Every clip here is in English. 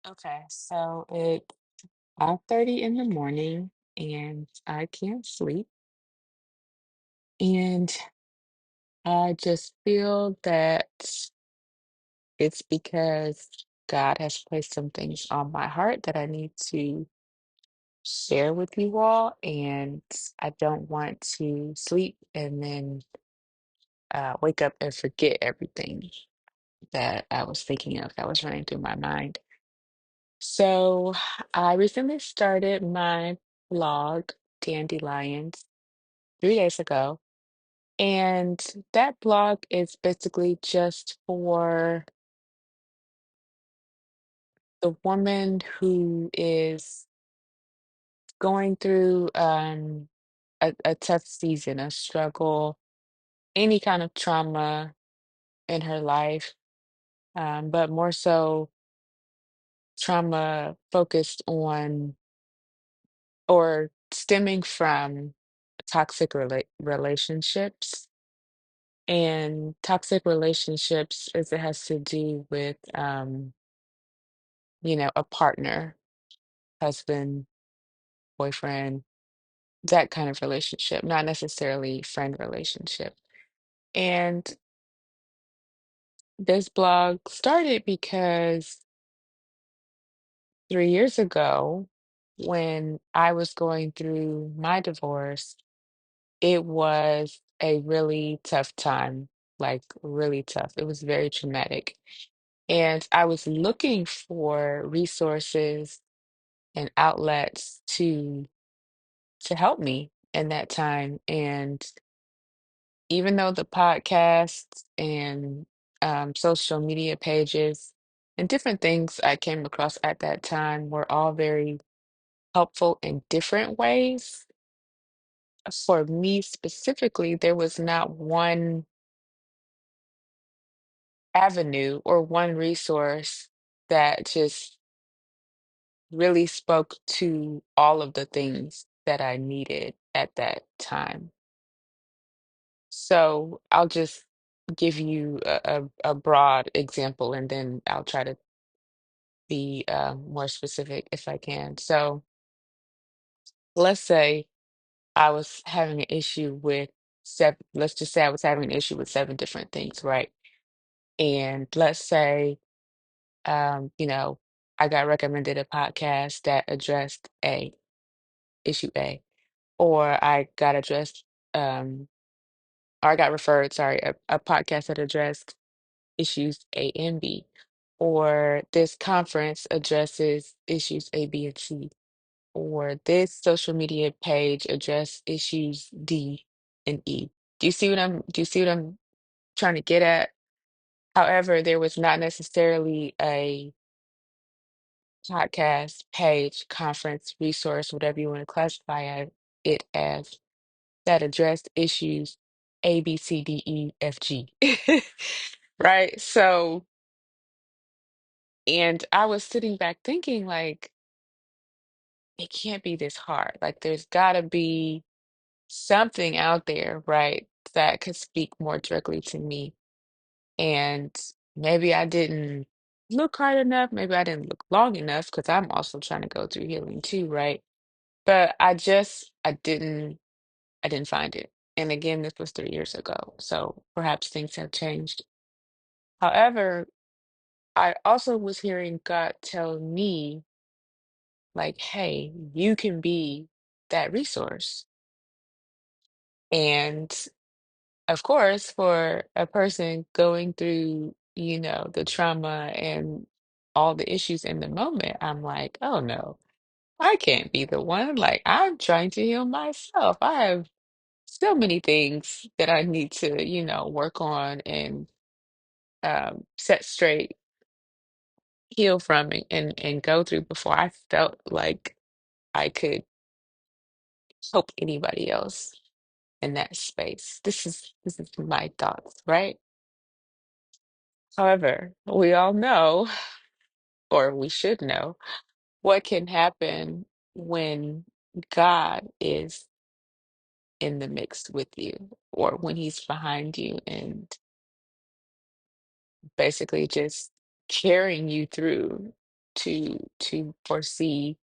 Okay, so it's 5:30 in the morning and I can't sleep. And I just feel that it's because God has placed some things on my heart that I need to share with you all. And I don't want to sleep and then wake up and forget everything that I was thinking of that was running through my mind. So I recently started my blog, Dandelions, 3 days ago. And that blog is basically just for the woman who is going through a tough season, a struggle, any kind of trauma in her life, but more so trauma focused on or stemming from toxic relationships. And toxic relationships is it has to do with a partner, husband, boyfriend, that kind of relationship, not necessarily friend relationship. And this blog started because 3 years ago, when I was going through my divorce, it was a really tough time, like really tough. It was very traumatic. And I was looking for resources and outlets to help me in that time. And even though the podcasts and social media pages and different things I came across at that time were all very helpful in different ways, for me specifically, there was not one avenue or one resource that just really spoke to all of the things that I needed at that time. So I'll just give you a broad example and then I'll try to be more specific if I can. So let's say I was having an issue with let's just say I was having an issue with 7 different things, right? And let's say, I got recommended a podcast that addressed issue A, or um, I got referred, sorry, a podcast that addressed issues A and B, or this conference addresses issues A, B, and C, or this social media page address issues D and E. Do you see what I'm trying to get at? However, there was not necessarily a podcast, page, conference, resource, whatever you want to classify it as, that addressed issues A, B, C, D, E, F, G. Right? So, and I was sitting back thinking, like, it can't be this hard. Like, there's got to be something out there, right, that could speak more directly to me. And maybe I didn't look hard enough. Maybe I didn't look long enough because I'm also trying to go through healing too, right? But I didn't find it. And again, this was 3 years ago. So perhaps things have changed. However, I also was hearing God tell me, like, hey, you can be that resource. And of course, for a person going through, the trauma and all the issues in the moment, I'm like, oh no, I can't be the one. Like, I'm trying to heal myself. I have so many things that I need to, work on and set straight, heal from, and go through before I felt like I could help anybody else in that space. This is my thoughts, right? However, we all know, or we should know, what can happen when God is in the mix with you, or when He's behind you and basically just carrying you through to foresee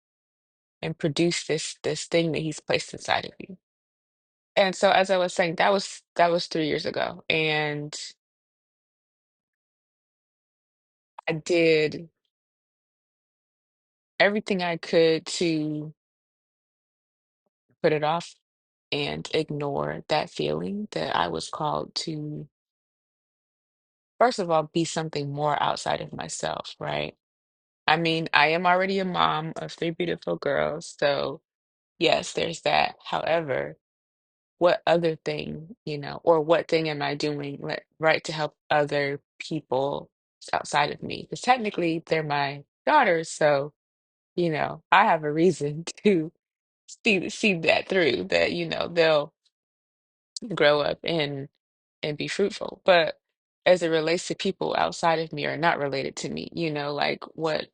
and produce this thing that he's placed inside of you. And so as I was saying, that was 3 years ago. And I did everything I could to put it off and ignore that feeling that I was called to, first of all, be something more outside of myself, right? I mean, I am already a mom of three beautiful girls, so yes, there's that. However, what other thing, or what thing am I doing, right, to help other people outside of me? Because technically they're my daughters, so I have a reason to see that through, that they'll grow up and be fruitful. But as it relates to people outside of me or not related to me, like what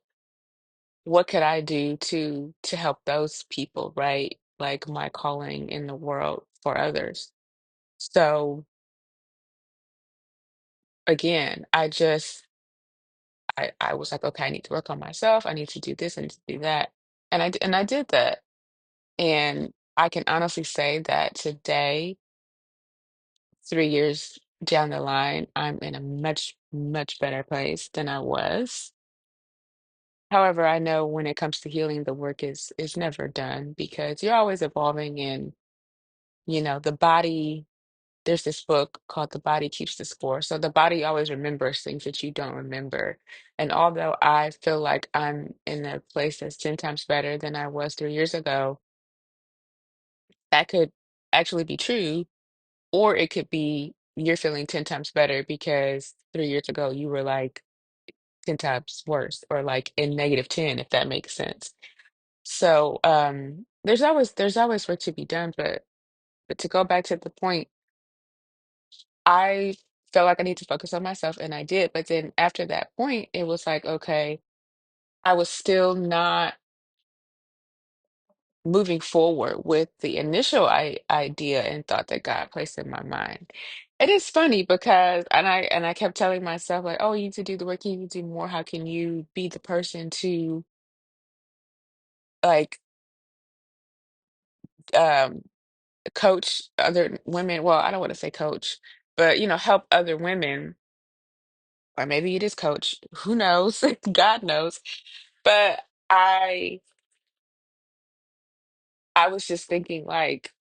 could I do to help those people, right? Like my calling in the world for others. So again, I was like, okay, I need to work on myself. I need to do this, and to do that. And I did that. And I can honestly say that today, 3 years down the line, I'm in a much, much better place than I was. However, I know when it comes to healing, the work is never done because you're always evolving, and the body, there's this book called The Body Keeps the Score. So the body always remembers things that you don't remember. And although I feel like I'm in a place that's 10 times better than I was 3 years ago, that could actually be true. Or it could be you're feeling 10 times better because 3 years ago you were like 10 times worse, or like in negative 10, if that makes sense. So there's always work to be done, but to go back to the point, I felt like I need to focus on myself, and I did. But then after that point, it was like, okay, I was still not moving forward with the initial idea and thought that God placed in my mind. It is funny because, and I kept telling myself like, oh, you need to do the work, you need to do more. How can you be the person to like um coach other women? Well, I don't want to say coach, but help other women, or maybe it is coach. Who knows? God knows. But I I was just thinking like,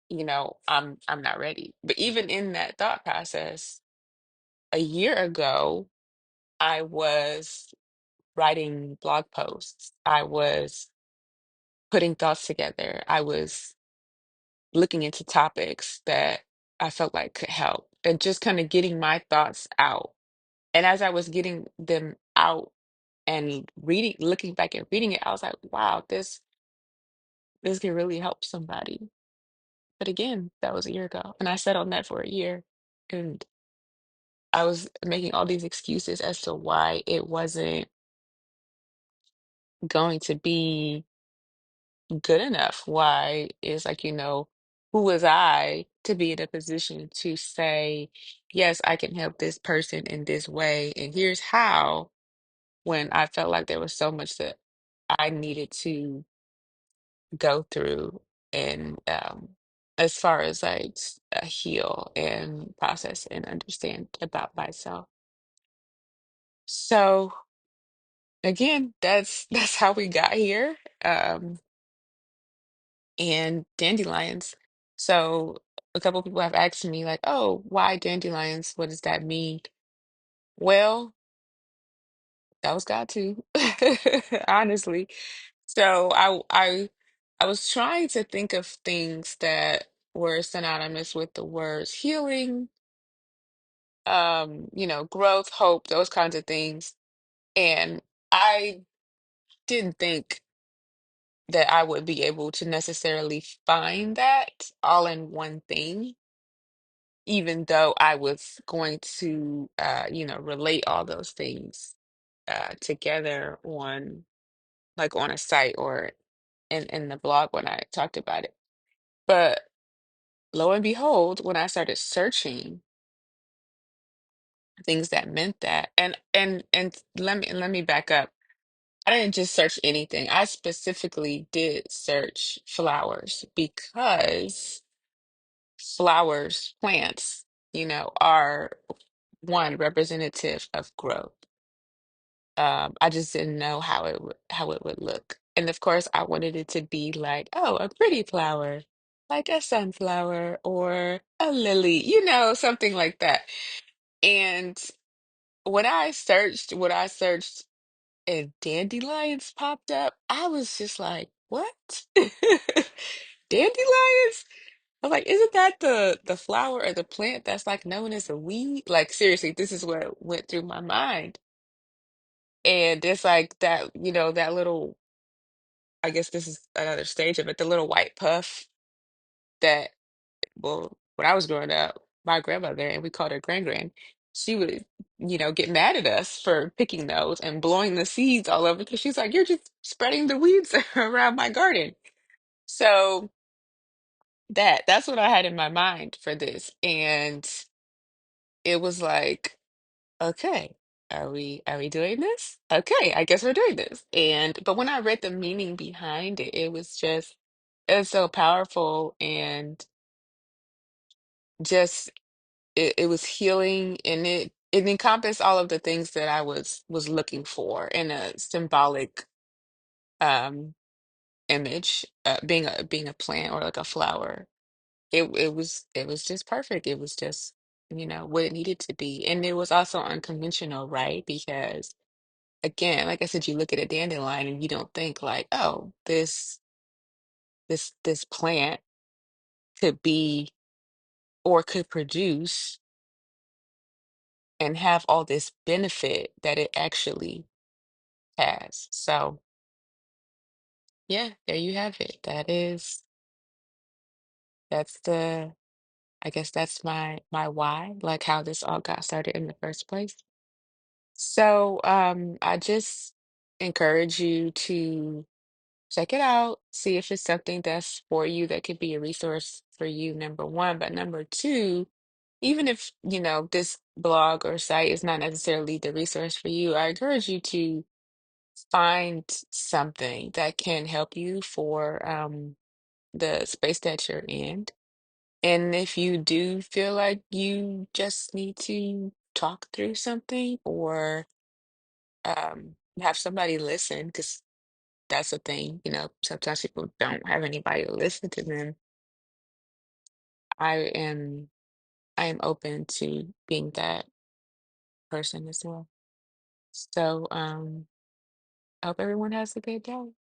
I'm not ready. But even in that thought process, a year ago, I was writing blog posts. I was putting thoughts together. I was looking into topics that I felt like could help, and just kind of getting my thoughts out. And as I was getting them out and reading, looking back and reading it, I was like, wow, this can really help somebody. But again, that was a year ago. And I sat on that for a year. And I was making all these excuses as to why it wasn't going to be good enough. Why is like, who was I to be in a position to say, yes, I can help this person in this way, and here's how, when I felt like there was so much that I needed to go through, and as far as like heal and process and understand about myself. So again, that's how we got here. Um, and dandelions. So a couple people have asked me like, "Oh, why dandelions? What does that mean?" Well, that was God too, honestly. So I was trying to think of things that were synonymous with the words healing, growth, hope, those kinds of things. And I didn't think that I would be able to necessarily find that all in one thing, even though I was going to, relate all those things together on, like, on a site or in the blog when I talked about it. But lo and behold, when I started searching things that meant that, and let me back up. I didn't just search anything. I specifically did search flowers because flowers, plants, are one representative of growth. I just didn't know how it would look. And of course, I wanted it to be like, oh, a pretty flower, like a sunflower or a lily, something like that. And when I searched and dandelions popped up, I was just like, what? Dandelions? I was like, isn't that the flower or the plant that's like known as a weed? Like seriously, this is what went through my mind. And it's like that, that little, I guess this is another stage of it, the little white puff that, well, when I was growing up, my grandmother, and we called her Gran Gran, she would, get mad at us for picking those and blowing the seeds all over because she's like, you're just spreading the weeds around my garden. So that's what I had in my mind for this. And it was like, okay, are we doing this? Okay, I guess we're doing this. And but when I read the meaning behind it, it was so powerful and just it was healing and it encompassed all of the things that I was looking for in a symbolic um image, being a plant or like a flower. It was just perfect. It was just, what it needed to be. And it was also unconventional, right? Because again, like I said, you look at a dandelion and you don't think like, oh, this plant could be or could produce and have all this benefit that it actually has. So yeah, there you have it. That's the I guess that's my why, like how this all got started in the first place. So I just encourage you to check it out, see if it's something that's for you that could be a resource for you, number one. But number two, even if, this blog or site is not necessarily the resource for you, I encourage you to find something that can help you for the space that you're in. And if you do feel like you just need to talk through something or have somebody listen, because that's the thing, sometimes people don't have anybody to listen to them. I am I am open to being that person as well. So I hope everyone has a good day.